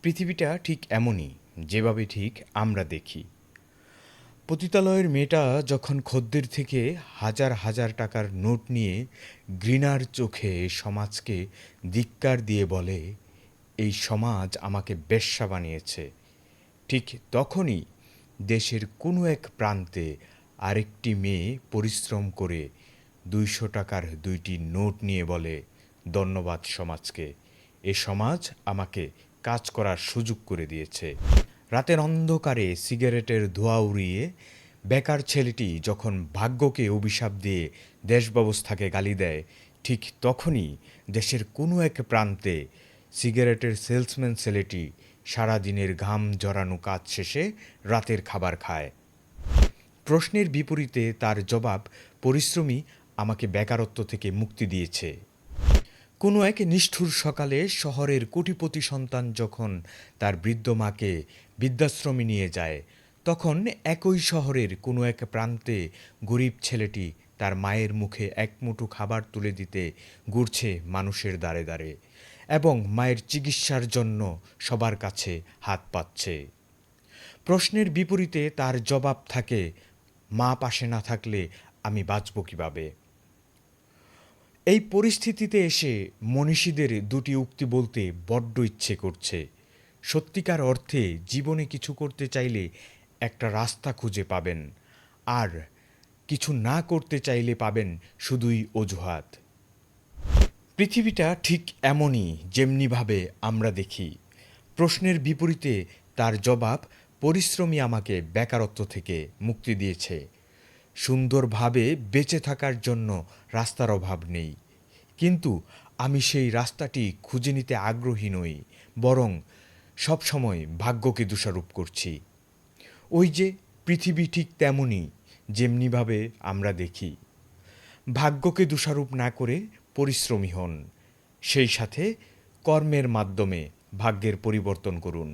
পৃথিবীটা ঠিক এমনই, যেভাবে ঠিক আমরা দেখি। পতিতালয়ের মেয়েটা যখন খদ্দের থেকে হাজার হাজার টাকার নোট নিয়ে ঘৃণার চোখে সমাজকে ধিক্কার দিয়ে বলে, এই সমাজ আমাকে বেশ্যা বানিয়েছে, ঠিক তখনই দেশের কোনো এক প্রান্তে আরেকটি মেয়ে পরিশ্রম করে ২০০ টাকার ২টি নোট নিয়ে বলে, ধন্যবাদ সমাজকে, এ সমাজ আমাকে কাজ করার সুযোগ করে দিয়েছে। রাতের অন্ধকারে সিগারেটের ধোঁয়া উড়িয়ে বেকার ছেলেটি যখন ভাগ্যকে অভিশাপ দিয়ে দেশ ব্যবস্থাকে গালি দেয়, ঠিক তখনই দেশের কোনো এক প্রান্তে সিগারেটের সেলসম্যান ছেলেটি সারাদিনের ঘাম জড়ানো কাজ শেষে রাতের খাবার খায়। প্রশ্নের বিপরীতে তার জবাব, পরিশ্রমই আমাকে বেকারত্ব থেকে মুক্তি দিয়েছে। কোনো এক নিষ্ঠুর সকালে শহরের কোটিপতি সন্তান যখন তার বৃদ্ধ মাকে বৃদ্ধাশ্রমে নিয়ে যায়, তখন একই শহরের কোনো এক প্রান্তে গরিব ছেলেটি তার মায়ের মুখে এক মুঠো খাবার তুলে দিতে ঘুরছে মানুষের দ্বারে দ্বারে, এবং মায়ের চিকিৎসার জন্য সবার কাছে হাত পাতছে। প্রশ্নের বিপরীতে তার জবাব থাকে, মা পাশে না থাকলে আমি বাঁচব কীভাবে। এই পরিস্থিতিতে এসে মনীষীদের দুটি উক্তি বলতে বড্ড ইচ্ছে করছে। সত্যিকার অর্থে জীবনে কিছু করতে চাইলে একটা রাস্তা খুঁজে পাবেন, আর কিছু না করতে চাইলে পাবেন শুধুই অজুহাত। পৃথিবীটা ঠিক এমনই, যেমনিভাবে আমরা দেখি। প্রশ্নের বিপরীতে তার জবাব, পরিশ্রমই আমাকে বেকারত্ব থেকে মুক্তি দিয়েছে। সুন্দরভাবে বেঁচে থাকার জন্য রাস্তার অভাব নেই, কিন্তু আমি সেই রাস্তাটি খুঁজে নিতে আগ্রহী নই, বরং সবসময় ভাগ্যকে দোষারোপ করছি। ওই যে, পৃথিবী ঠিক তেমনই, যেমনিভাবে আমরা দেখি। ভাগ্যকে দোষারোপ না করে পরিশ্রমী হন, সেই সাথে কর্মের মাধ্যমে ভাগ্যের পরিবর্তন করুন।